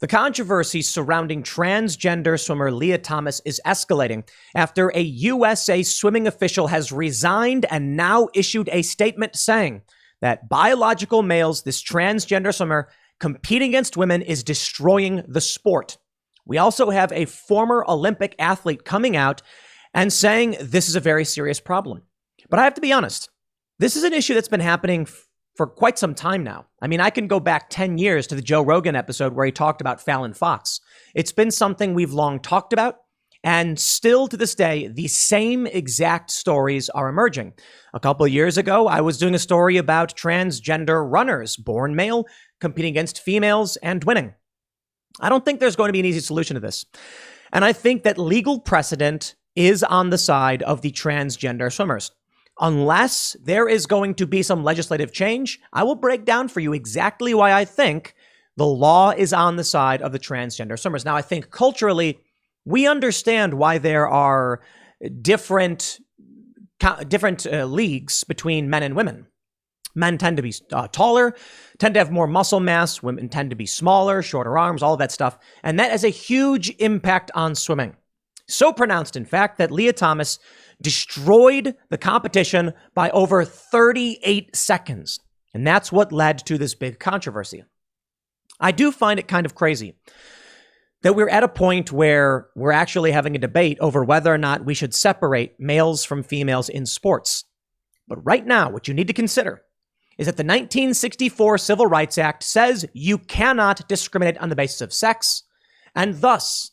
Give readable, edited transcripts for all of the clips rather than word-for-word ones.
The controversy surrounding transgender swimmer Leah Thomas is escalating after a USA swimming official has resigned and now issued a statement saying that biological males, this transgender swimmer, competing against women is destroying the sport. We also have a former Olympic athlete coming out and saying this is a very serious problem. But I have to be honest, this is an issue that's been happening for quite some time now. I mean, I can go back 10 years to the Joe Rogan episode where he talked about Fallon Fox. It's been something we've long talked about, and still to this day, the same exact stories are emerging. A couple of years ago, I was doing a story about transgender runners, born male, competing against females and winning. I don't think there's going to be an easy solution to this. And I think that legal precedent is on the side of the transgender swimmers. Unless there is going to be some legislative change, I will break down for you exactly why I think the law is on the side of the transgender swimmers. Now, I think culturally, we understand why there are different leagues between men and women. Men tend to be taller, tend to have more muscle mass. Women tend to be smaller, shorter arms, all of that stuff. And that has a huge impact on swimming. So pronounced, in fact, that Leah Thomas destroyed the competition by over 38 seconds. And that's what led to this big controversy. I do find it kind of crazy that we're at a point where we're actually having a debate over whether or not we should separate males from females in sports. But right now, what you need to consider is that the 1964 Civil Rights Act says you cannot discriminate on the basis of sex, and thus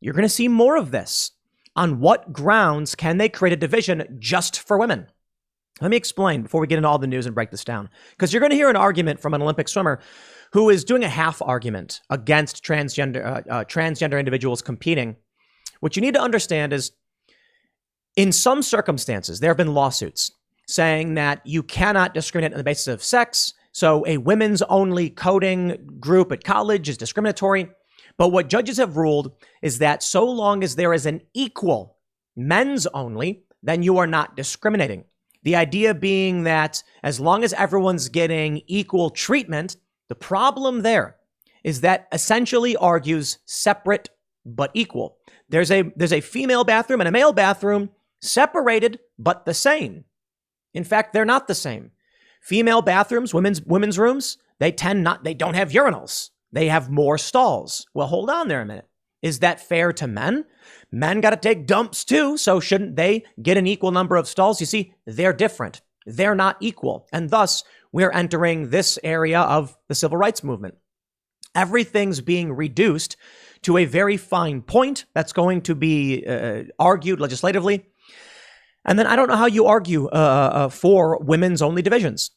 you're going to see more of this. On what grounds can they create a division just for women? Let me explain before we get into all the news and break this down. Because you're going to hear an argument from an Olympic swimmer who is doing a half argument against transgender individuals competing. What you need to understand is, in some circumstances, there have been lawsuits saying that you cannot discriminate on the basis of sex. So a women's only coding group at college is discriminatory. But what judges have ruled is that so long as there is an equal men's only, then you are not discriminating. The idea being that as long as everyone's getting equal treatment, the problem there is that essentially argues separate but equal. There's a female bathroom and a male bathroom, separated but the same. In fact, they're not the same. Female bathrooms, women's rooms, they don't have urinals. They have more stalls. Well, hold on there a minute. Is that fair to men? Men got to take dumps too, so shouldn't they get an equal number of stalls? You see, they're different. They're not equal. And thus, we're entering this area of the civil rights movement. Everything's being reduced to a very fine point that's going to be argued legislatively. And then I don't know how you argue for women's only divisions.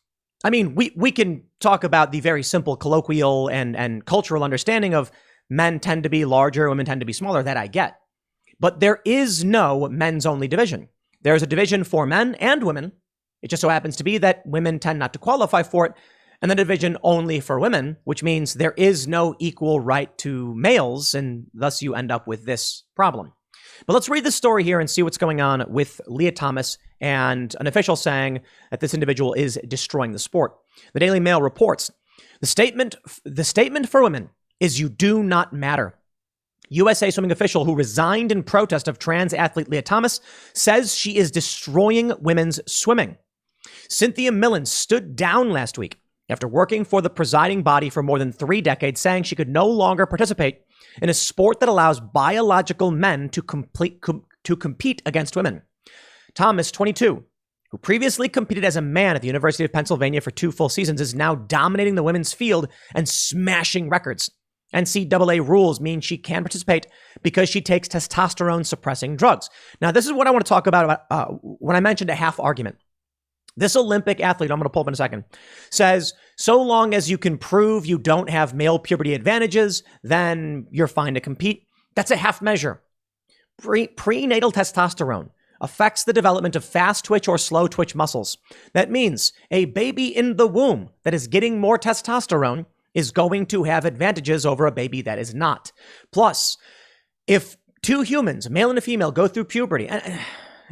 I mean, we can talk about the very simple colloquial and cultural understanding of men tend to be larger, women tend to be smaller. That I get. But there is no men's only division. There's a division for men and women. It just so happens to be that women tend not to qualify for it. And the division only for women, which means there is no equal right to males. And thus you end up with this problem. But let's read the story here and see what's going on with Leah Thomas and an official saying that this individual is destroying the sport. The Daily Mail reports, the statement for women is you do not matter. USA swimming official who resigned in protest of trans athlete Leah Thomas says she is destroying women's swimming. Cynthia Millen stood down last week after working for the presiding body for more than 3 decades, saying she could no longer participate in a sport that allows biological men to compete against women. Thomas, 22, who previously competed as a man at the University of Pennsylvania for 2 full seasons, is now dominating the women's field and smashing records. NCAA rules mean she can participate because she takes testosterone-suppressing drugs. Now, this is what I want to talk about when I mentioned a half argument. This Olympic athlete, I'm going to pull up in a second, says, so long as you can prove you don't have male puberty advantages, then you're fine to compete. That's a half measure. Prenatal testosterone affects the development of fast twitch or slow twitch muscles. That means a baby in the womb that is getting more testosterone is going to have advantages over a baby that is not. Plus, if 2 humans, a male and a female, go through puberty, and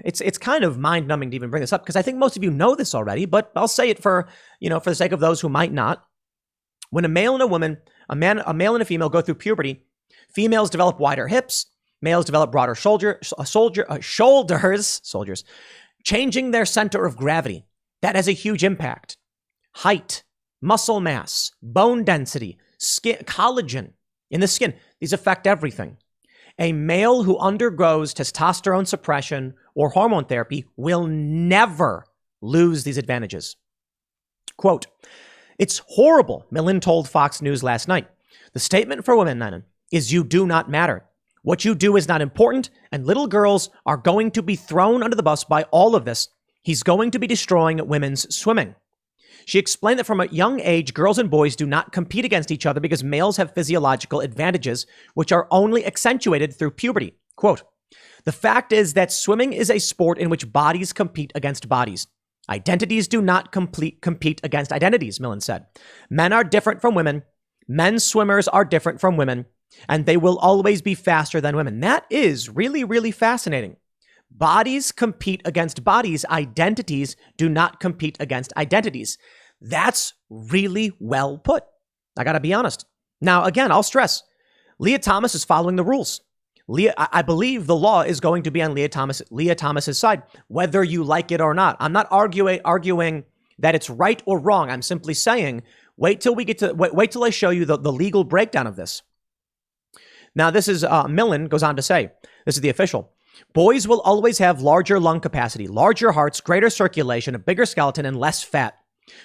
it's kind of mind-numbing to even bring this up because I think most of you know this already, but I'll say it for the sake of those who might not. When a male and a woman a male and a female go through puberty, females develop wider hips, males develop broader shoulders, changing their center of gravity. That has a huge impact. Height, muscle mass, bone density, skin, collagen in the skin. These affect everything. A male who undergoes testosterone suppression or hormone therapy will never lose these advantages. Quote, "It's horrible," Millen told Fox News last night. "The statement for women, Nanan, is you do not matter. What you do is not important, and little girls are going to be thrown under the bus by all of this. He's going to be destroying women's swimming." She explained that from a young age, girls and boys do not compete against each other because males have physiological advantages, which are only accentuated through puberty. Quote, "The fact is that swimming is a sport in which bodies compete against bodies. Identities do not compete against identities," Millen said. "Men are different from women. Men's swimmers are different from women, and they will always be faster than women." That is really, really fascinating. Bodies compete against bodies. Identities do not compete against identities. That's really well put. I got to be honest. Now, again, I'll stress, Leah Thomas is following the rules. I believe the law is going to be on Leah Thomas's side, whether you like it or not. I'm not arguing that it's right or wrong. I'm simply saying, wait till I show you the legal breakdown of this. Now, this is Millen goes on to say, this is the official. "Boys will always have larger lung capacity, larger hearts, greater circulation, a bigger skeleton, and less fat.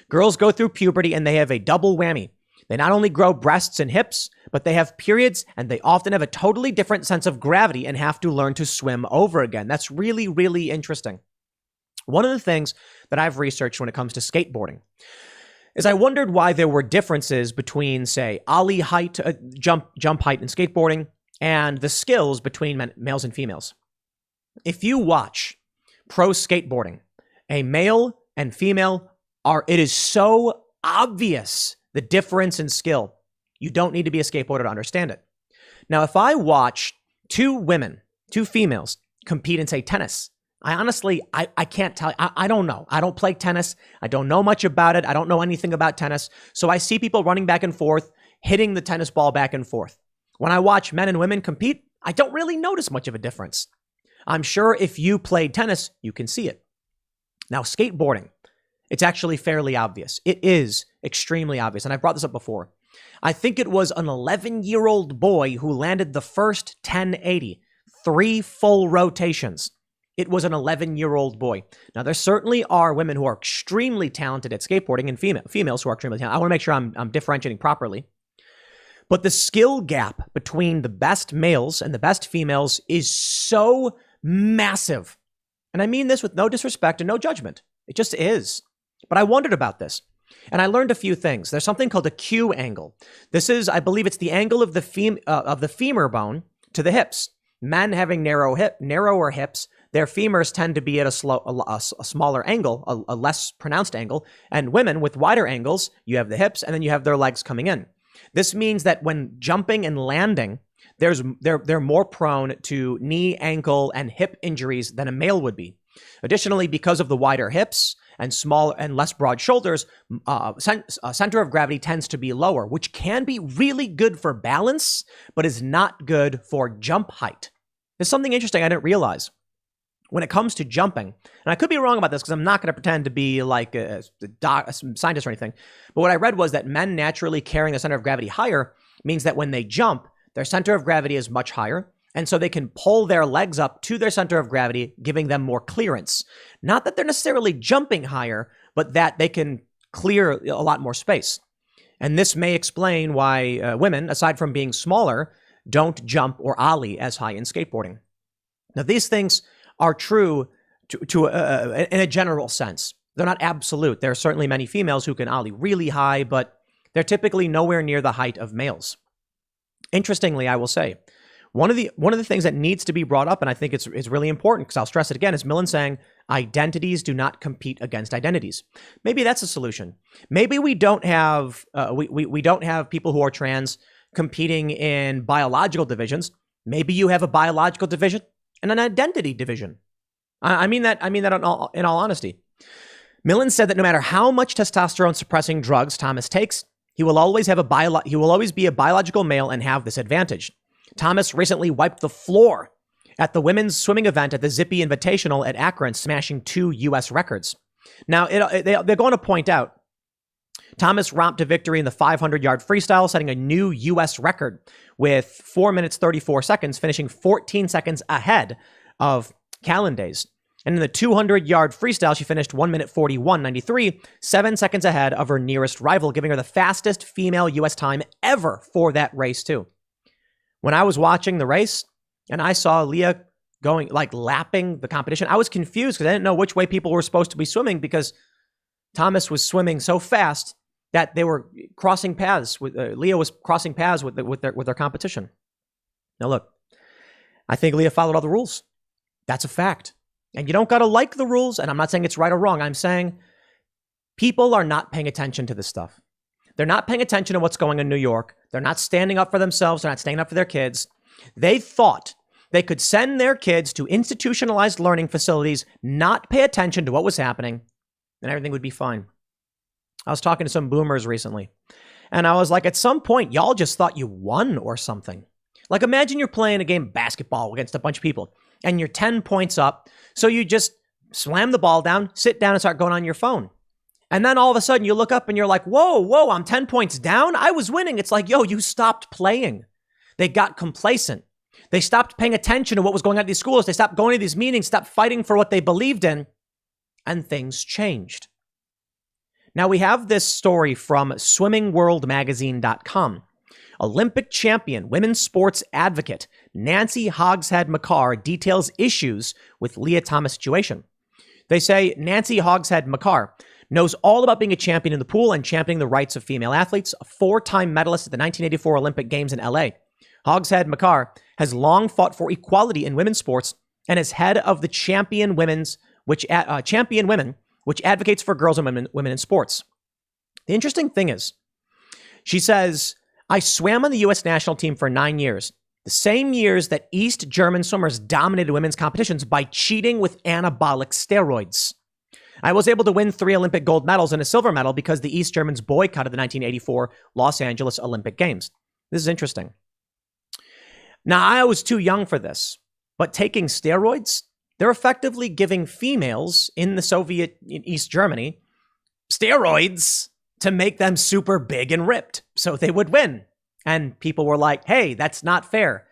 Girls go through puberty and they have a double whammy. They not only grow breasts and hips, but they have periods and they often have a totally different sense of gravity and have to learn to swim over again." That's really, really interesting. One of the things that I've researched when it comes to skateboarding is I wondered why there were differences between, say, ollie height, jump height in skateboarding, and the skills between males and females. If you watch pro skateboarding, a male and female it is so obvious the difference in skill. You don't need to be a skateboarder to understand it. Now, if I watch two females compete in, say, tennis, I honestly can't tell. I don't know. I don't play tennis. I don't know much about it. I don't know anything about tennis. So I see people running back and forth, hitting the tennis ball back and forth. When I watch men and women compete, I don't really notice much of a difference. I'm sure if you played tennis, you can see it. Now, skateboarding, it's actually fairly obvious. It is extremely obvious. And I've brought this up before. I think it was an 11-year-old boy who landed the first 1080, 3 full rotations. It was an 11-year-old boy. Now, there certainly are women who are extremely talented at skateboarding and females who are extremely talented. I want to make sure I'm differentiating properly. But the skill gap between the best males and the best females is so massive. And I mean this with no disrespect and no judgment. It just is. But I wondered about this, and I learned a few things. There's something called a Q angle. This is, I believe it's the angle of the femur bone to the hips. Men having narrower hips, their femurs tend to be at a smaller angle, a less pronounced angle. And women with wider angles, you have the hips, and then you have their legs coming in. This means that when jumping and landing, they're more prone to knee, ankle, and hip injuries than a male would be. Additionally, because of the wider hips and small and less broad shoulders, center of gravity tends to be lower, which can be really good for balance, but is not good for jump height. There's something interesting I didn't realize. When it comes to jumping, and I could be wrong about this because I'm not going to pretend to be like a scientist or anything, but what I read was that men naturally carrying the center of gravity higher means that when they jump, their center of gravity is much higher, and so they can pull their legs up to their center of gravity, giving them more clearance. Not that they're necessarily jumping higher, but that they can clear a lot more space. And this may explain why women, aside from being smaller, don't jump or ollie as high in skateboarding. Now, these things are true in a general sense. They're not absolute. There are certainly many females who can ollie really high, but they're typically nowhere near the height of males. Interestingly, I will say, one of the things that needs to be brought up, and I think it's really important, because I'll stress it again, is Millen saying identities do not compete against identities. Maybe that's a solution. Maybe we don't have we don't have people who are trans competing in biological divisions. Maybe you have a biological division and an identity division. I mean that in all honesty. Millen said that no matter how much testosterone suppressing drugs Thomas takes, He will always be a biological male and have this advantage. Thomas recently wiped the floor at the women's swimming event at the Zippy Invitational at Akron, smashing 2 U.S. records. Now, they're going to point out Thomas romped to victory in the 500-yard freestyle, setting a new U.S. record with 4 minutes 34 seconds, finishing 14 seconds ahead of Callandays. And in the 200-yard freestyle, she finished 1 minute 41.93, 7 seconds ahead of her nearest rival, giving her the fastest female U.S. time ever for that race, too. When I was watching the race and I saw Leah going, lapping the competition, I was confused because I didn't know which way people were supposed to be swimming because Thomas was swimming so fast that they were crossing paths. Leah was crossing paths with their competition. Now, look, I think Leah followed all the rules. That's a fact. And you don't got to like the rules, and I'm not saying it's right or wrong. I'm saying people are not paying attention to this stuff. They're not paying attention to what's going on in New York. They're not standing up for themselves. They're not standing up for their kids. They thought they could send their kids to institutionalized learning facilities, not pay attention to what was happening, and everything would be fine. I was talking to some boomers recently, and I was like, at some point, y'all just thought you won or something. Like, imagine you're playing a game of basketball against a bunch of people, and you're 10 points up, so you just slam the ball down, sit down, and start going on your phone. And then all of a sudden, you look up, and you're like, whoa, I'm 10 points down? I was winning. It's like, yo, you stopped playing. They got complacent. They stopped paying attention to what was going on at these schools. They stopped going to these meetings, stopped fighting for what they believed in, and things changed. Now, we have this story from swimmingworldmagazine.com. Olympic champion, women's sports advocate, Nancy Hogshead McCarr details issues with Leah Thomas' situation. They say Nancy Hogshead McCarr knows all about being a champion in the pool and championing the rights of female athletes, a 4-time medalist at the 1984 Olympic Games in LA. Hogshead McCarr has long fought for equality in women's sports and is head of the Champion Women, which advocates for girls and women in sports. The interesting thing is, she says, I swam on the U.S. national team for 9 years, the same years that East German swimmers dominated women's competitions by cheating with anabolic steroids. I was able to win 3 Olympic gold medals and a silver medal because the East Germans boycotted the 1984 Los Angeles Olympic Games. This is interesting. Now, I was too young for this, but taking steroids, they're effectively giving females in the Soviet in East Germany steroids to make them super big and ripped so they would win. And people were like, hey, that's not fair.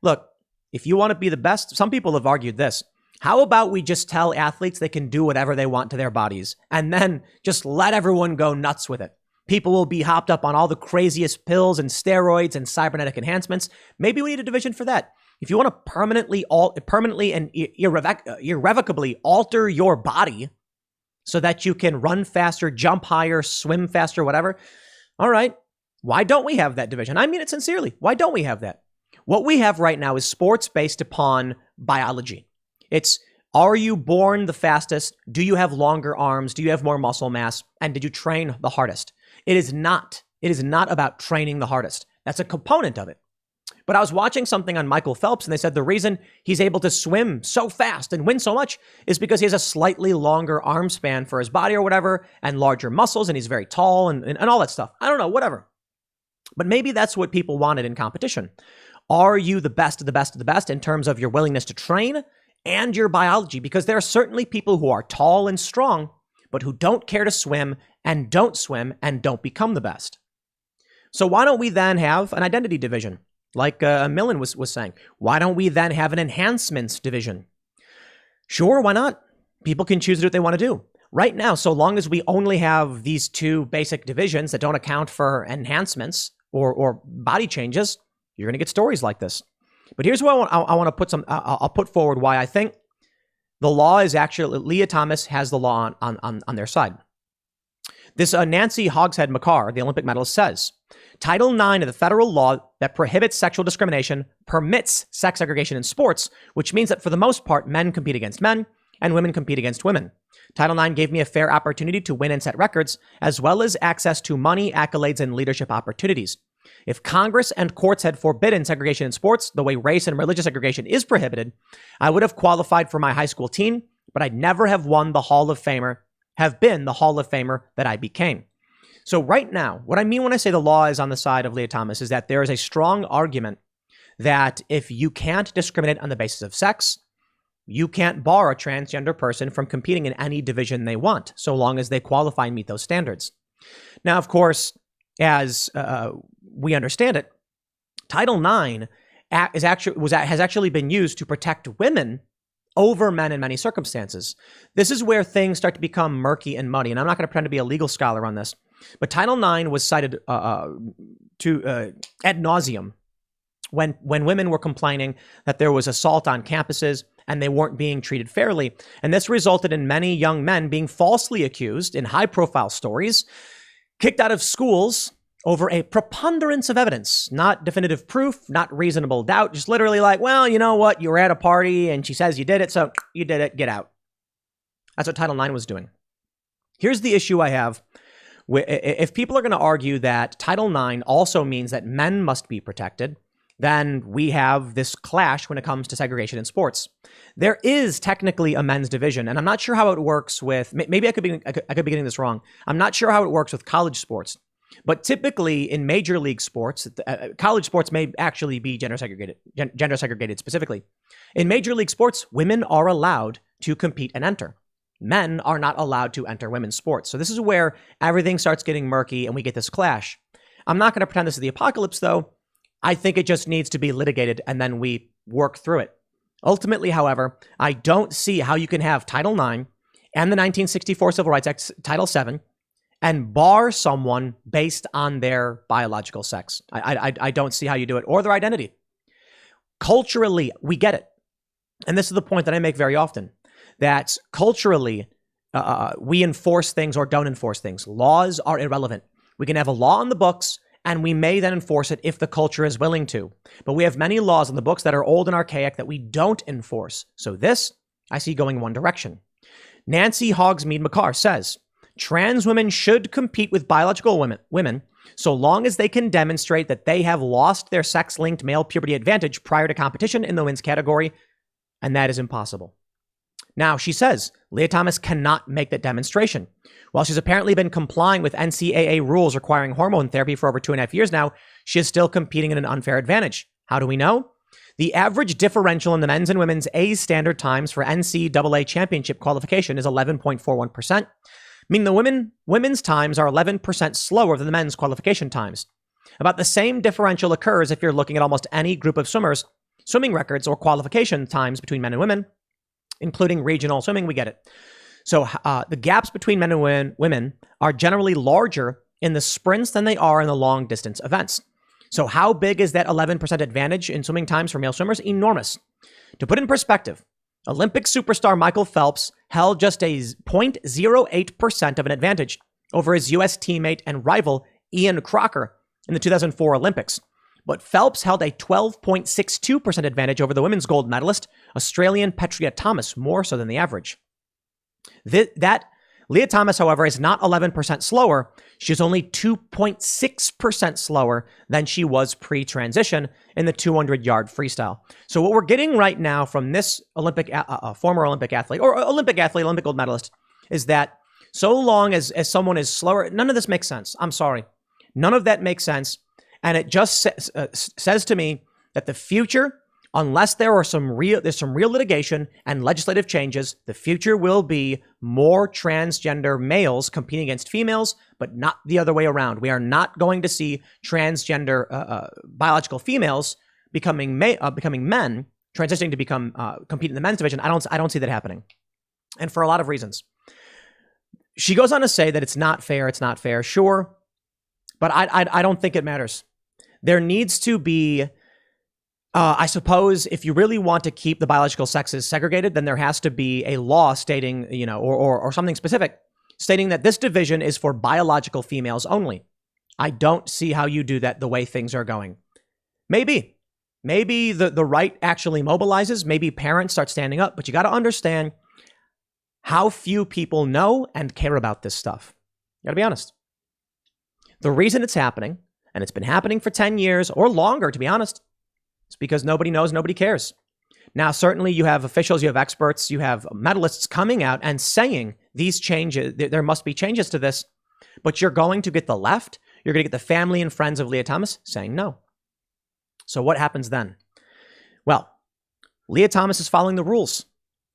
Look, if you want to be the best, some people have argued this. How about we just tell athletes they can do whatever they want to their bodies and then just let everyone go nuts with it? People will be hopped up on all the craziest pills and steroids and cybernetic enhancements. Maybe we need a division for that. If you want to permanently and irrevocably alter your body so that you can run faster, jump higher, swim faster, whatever, all right, why don't we have that division? I mean it sincerely. Why don't we have that? What we have right now is sports based upon biology. It's, are you born the fastest? Do you have longer arms? Do you have more muscle mass? And did you train the hardest? It is not about training the hardest. That's a component of it. But I was watching something on Michael Phelps, and they said the reason he's able to swim so fast and win so much is because he has a slightly longer arm span for his body or whatever, and larger muscles, and he's very tall and all that stuff. I don't know, whatever. But maybe that's what people wanted in competition. Are you the best of the best of the best in terms of your willingness to train and your biology? Because there are certainly people who are tall and strong, but who don't care to swim and don't become the best. So why don't we then have an identity division? Like Millen was saying, why don't we then have an enhancements division? Sure, why not? People can choose to do what they want to do. Right now, so long as we only have these 2 basic divisions that don't account for enhancements or body changes, you're going to get stories like this. But here's what I want to put I'll put forward why I think the law is actually, Leah Thomas has the law on their side. This Nancy Hogshead McCarr, the Olympic medalist, says, Title IX of the federal law that prohibits sexual discrimination permits sex segregation in sports, which means that for the most part, men compete against men and women compete against women. Title IX gave me a fair opportunity to win and set records, as well as access to money, accolades, and leadership opportunities. If Congress and courts had forbidden segregation in sports the way race and religious segregation is prohibited, I would have qualified for my high school team, but I'd never have been the Hall of Famer that I became. So right now, what I mean when I say the law is on the side of Leah Thomas is that there is a strong argument that if you can't discriminate on the basis of sex, you can't bar a transgender person from competing in any division they want, so long as they qualify and meet those standards. Now, of course, as we understand it, Title IX has actually been used to protect women over men in many circumstances. This is where things start to become murky and muddy, and I'm not going to pretend to be a legal scholar on this, but Title IX was cited ad nauseum when women were complaining that there was assault on campuses and they weren't being treated fairly. And this resulted in many young men being falsely accused in high-profile stories, kicked out of schools over a preponderance of evidence, not definitive proof, not reasonable doubt, just literally like, well, you know what, you were at a party and she says you did it, so you did it, get out. That's what Title IX was doing. Here's the issue I have. If people are going to argue that Title IX also means that men must be protected, then we have this clash when it comes to segregation in sports. There is technically a men's division, and I'm not sure how it works with, maybe I could be getting this wrong. I'm not sure how it works with college sports, but typically in major league sports, college sports may actually be gender segregated specifically. In major league sports, women are allowed to compete and enter. Men are not allowed to enter women's sports. So this is where everything starts getting murky and we get this clash. I'm not going to pretend this is the apocalypse, though. I think it just needs to be litigated and then we work through it. Ultimately, however, I don't see how you can have Title IX and the 1964 Civil Rights Act, Title VII, and bar someone based on their biological sex. I don't see how you do it, or their identity. Culturally, we get it. And this is the point that I make very often, that culturally, we enforce things or don't enforce things. Laws are irrelevant. We can have a law on the books, and we may then enforce it if the culture is willing to. But we have many laws on the books that are old and archaic that we don't enforce. So this, I see going one direction. Nancy Hogsmeade-McCarr says, trans women should compete with biological women so long as they can demonstrate that they have lost their sex-linked male puberty advantage prior to competition in the women's category, and that is impossible. Now, she says Leah Thomas cannot make that demonstration. While she's apparently been complying with NCAA rules requiring hormone therapy for over 2.5 years now, she is still competing at an unfair advantage. How do we know? The average differential in the men's and women's A standard times for NCAA championship qualification is 11.41%, meaning the women's times are 11% slower than the men's qualification times. About the same differential occurs if you're looking at almost any group of swimmers, swimming records or qualification times between men and women, including regional swimming. We get it. So the gaps between men and women are generally larger in the sprints than they are in the long distance events. So how big is that 11% advantage in swimming times for male swimmers? Enormous. To put in perspective, Olympic superstar Michael Phelps held just a 0.08% of an advantage over his U.S. teammate and rival Ian Crocker in the 2004 Olympics. But Phelps held a 12.62% advantage over the women's gold medalist, Australian Petria Thomas, more so than the average. Leah Thomas, however, is not 11% slower. She's only 2.6% slower than she was pre-transition in the 200-yard freestyle. So what we're getting right now from this former Olympic athlete, or Olympic gold medalist, is that so long as someone is slower, none of this makes sense. I'm sorry. None of that makes sense. And it just says to me that the future, unless there's some real litigation and legislative changes, the future will be more transgender males competing against females, but not the other way around. We are not going to see transgender biological females becoming men, transitioning to become compete in the men's division. I don't see that happening, and for a lot of reasons. She goes on to say that it's not fair. It's not fair, sure, but I don't think it matters. There needs to be. I suppose if you really want to keep the biological sexes segregated, then there has to be a law stating, or something specific stating that this division is for biological females only. I don't see how you do that the way things are going. Maybe the right actually mobilizes. Maybe parents start standing up, but you got to understand how few people know and care about this stuff. You got to be honest. The reason it's happening, and it's been happening for 10 years or longer, to be honest, it's because nobody knows, nobody cares. Now, certainly you have officials, you have experts, you have medalists coming out and saying these changes, there must be changes to this. But you're going to get the left, you're going to get the family and friends of Leah Thomas saying no. So what happens then? Well, Leah Thomas is following the rules.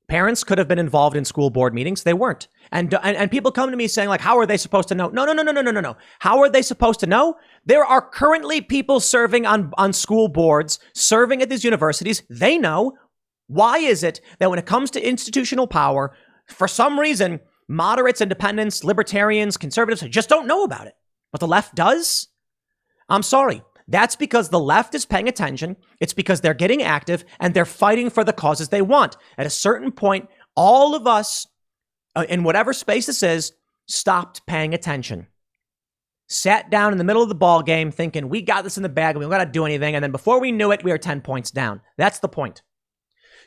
Parents could have been involved in school board meetings. They weren't. And people come to me saying, like, how are they supposed to know? No. How are they supposed to know? There are currently people serving on school boards, serving at these universities. They know. Why is it that when it comes to institutional power, for some reason, moderates, independents, libertarians, conservatives just don't know about it, but the left does? I'm sorry. That's because the left is paying attention. It's because they're getting active and they're fighting for the causes they want. At a certain point, all of us, in whatever space this is, stopped paying attention. Sat down in the middle of the ball game thinking, we got this in the bag and we don't got to do anything. And then before we knew it, we were 10 points down. That's the point.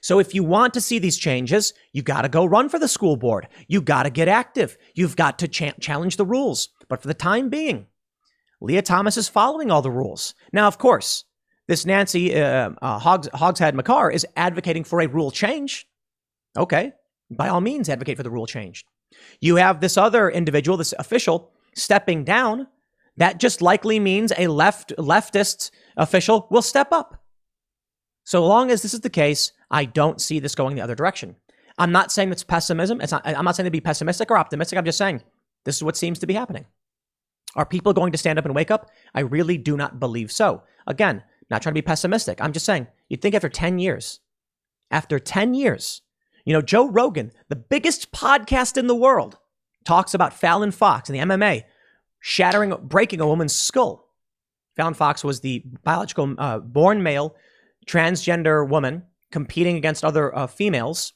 So if you want to see these changes, you got to go run for the school board. You got to get active. You've got to challenge the rules. But for the time being, Leah Thomas is following all the rules. Now, of course, this Nancy Hogshead McCarr is advocating for a rule change. Okay, by all means, advocate for the rule change. You have this other individual, this official, stepping down. That just likely means a leftist official will step up. So long as this is the case, I don't see this going the other direction. I'm not saying it's pessimism. I'm not saying to be pessimistic or optimistic. I'm just saying this is what seems to be happening. Are people going to stand up and wake up? I really do not believe so. Again, not trying to be pessimistic. I'm just saying, you'd think after 10 years, Joe Rogan, the biggest podcast in the world, talks about Fallon Fox and the MMA breaking a woman's skull. Fallon Fox was the biological born male transgender woman competing against other females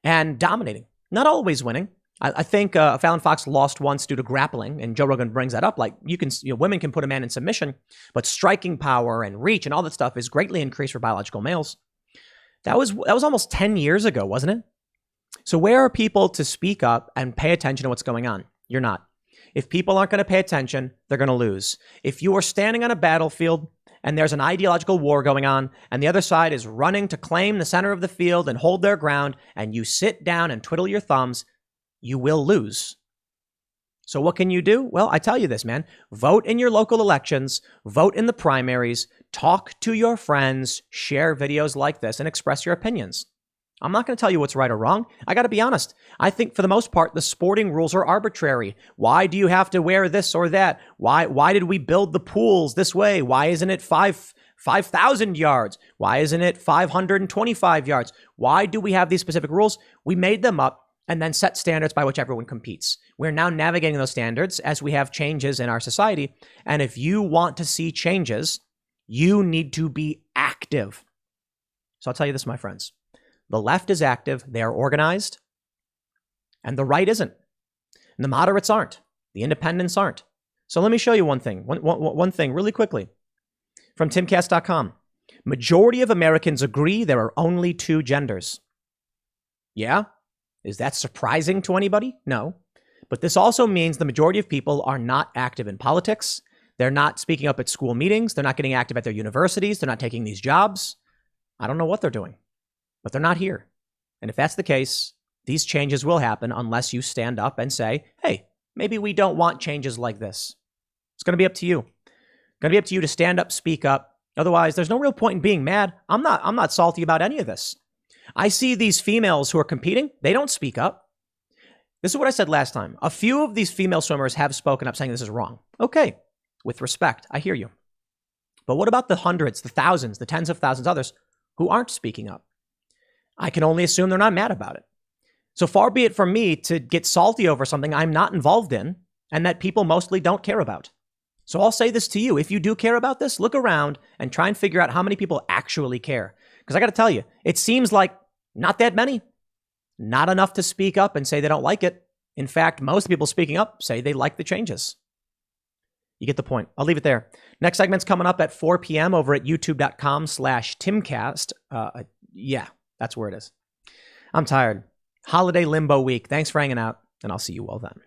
and dominating, not always winning. I think Fallon Fox lost once due to grappling, and Joe Rogan brings that up. Like women can put a man in submission, but striking power and reach and all that stuff is greatly increased for biological males. That was almost 10 years ago, wasn't it? So where are people to speak up and pay attention to what's going on? You're not. If people aren't going to pay attention, they're going to lose. If you are standing on a battlefield and there's an ideological war going on and the other side is running to claim the center of the field and hold their ground, and you sit down and twiddle your thumbs, you will lose. So what can you do? Well, I tell you this, man. Vote in your local elections, vote in the primaries, talk to your friends, share videos like this, and express your opinions. I'm not going to tell you what's right or wrong. I got to be honest. I think for the most part, the sporting rules are arbitrary. Why do you have to wear this or that? Why did we build the pools this way? Why isn't it 5,000 yards? Why isn't it 525 yards? Why do we have these specific rules? We made them up and then set standards by which everyone competes. We're now navigating those standards as we have changes in our society. And if you want to see changes, you need to be active. So I'll tell you this, my friends. The left is active. They are organized. And the right isn't. And the moderates aren't. The independents aren't. So let me show you one thing. One thing really quickly. From timcast.com. Majority of Americans agree there are only two genders. Yeah? Is that surprising to anybody? No. But this also means the majority of people are not active in politics. They're not speaking up at school meetings. They're not getting active at their universities. They're not taking these jobs. I don't know what they're doing, but they're not here. And if that's the case, these changes will happen unless you stand up and say, hey, maybe we don't want changes like this. It's going to be up to you. It's going to be up to you to stand up, speak up. Otherwise, there's no real point in being mad. I'm not salty about any of this. I see these females who are competing. They don't speak up. This is what I said last time. A few of these female swimmers have spoken up saying this is wrong. Okay, with respect, I hear you. But what about the hundreds, the thousands, the tens of thousands others who aren't speaking up? I can only assume they're not mad about it. So far be it from me to get salty over something I'm not involved in and that people mostly don't care about. So I'll say this to you. If you do care about this, look around and try and figure out how many people actually care. Because I got to tell you, it seems like not that many. Not enough to speak up and say they don't like it. In fact, most people speaking up say they like the changes. You get the point. I'll leave it there. Next segment's coming up at 4 p.m. over at youtube.com/Timcast. Yeah, that's where it is. I'm tired. Holiday limbo week. Thanks for hanging out, and I'll see you all then.